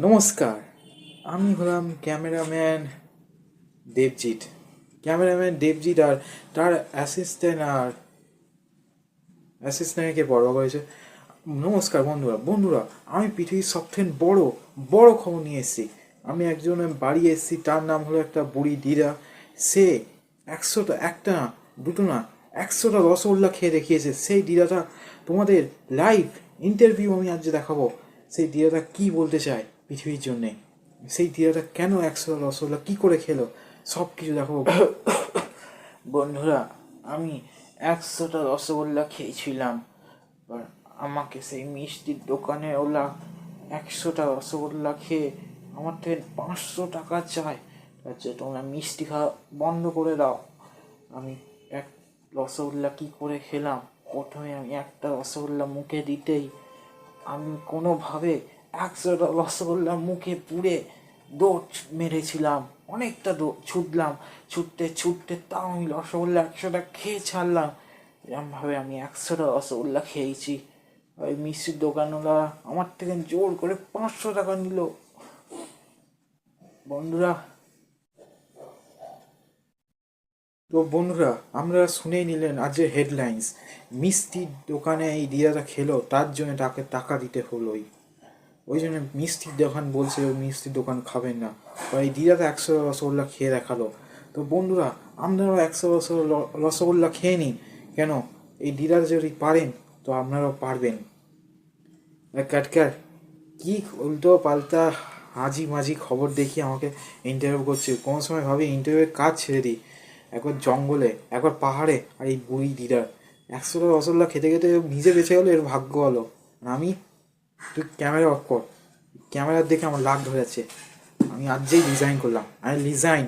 নমস্কার, আমি হলাম দেবজিৎ ক্যামেরাম্যান দেবজিৎ আর তার অ্যাসিস্ট্যান্টকে বড় করেছে। নমস্কার বন্ধুরা, আমি পৃথিবীর সবথেকে বড় বড় খবর নিয়ে এসেছি। আমি একজন বাড়ি এসেছি, তার নাম হলো একটা বুড়ি দিদা। সে 100টা, একটা না দুটো না, 100টা রসগোল্লা খেয়ে দেখিয়েছে। সেই দিদাটা তোমাদের লাইভ ইন্টারভিউ আমি আজ দেখাবো। সেই দিদাটা কি বলতে চায় পৃথিবীর জন্যে, সেই দিদাটা কেন 100টা রসগোল্লা কী করে খেলো, সব কিছু দেখাবো। বন্ধুরা, আমি 100টা রসগোল্লা খেয়েছিলাম। এবার আমাকে সেই মিষ্টির দোকানে ওলা 100টা রসগোল্লা খেয়ে আমার থেকে 500 টাকা চায়। আচ্ছা, তোমরা মিষ্টি খাওয়া বন্ধ করে দাও। আমি এক রসগোল্লা কী করে খেলাম, প্রথমে আমি একটা রসগোল্লা মুখে দিতেই আমি কোনোভাবে 100টা রসগোল্লা মুখে পুড়ে দৌড় মেরেছিলাম। অনেকটা ছুটলাম, ছুটতে ছুটতে তাও আমি রসগোল্লা 100টা খেয়ে ছাড়লাম। এরমভাবে আমি 100টা রসগোল্লা খেয়েছি। ওই মিষ্টির দোকানওয়ালা আমার থেকে জোর করে 500 টাকা নিল। বন্ধুরা, আমরা শুনেই নিলেন আজকের হেডলাইন্স। মিষ্টির দোকানে এই দিদাটা খেলো, তার জন্য তাকে টাকা দিতে হলোই। ওই জন্য মিষ্টির দোকান বলছে ওই মিষ্টির দোকান খাবেন না, বা এই দিদাটা 100 রসগোল্লা খেয়ে দেখালো। তো বন্ধুরা, আপনারাও 100 রসগোল্লা খেয়ে নিন। কেন, এই দিদাটা যদি পারেন তো আপনারাও পারবেন। কাটকার কি উল্টো পাল্টা হাজি মাঝি খবর দেখিয়ে আমাকে ইন্টারভিউ করছে। কোনো সময় ভাবি ইন্টারভিউয়ের কাজ ছেড়ে দিই। একবার জঙ্গলে, একবার পাহাড়ে, আর এই বুড়ি দিদার 100টা রসগোল্লা খেতে খেতে নিজে বেঁচে গেলো, এর ভাগ্য হলো। আমি, তুই ক্যামেরা অফ কর, ক্যামেরার দেখে আমার লাগ ধরে যাচ্ছে। আমি আজই রিজাইন করলাম, আমি রিজাইন।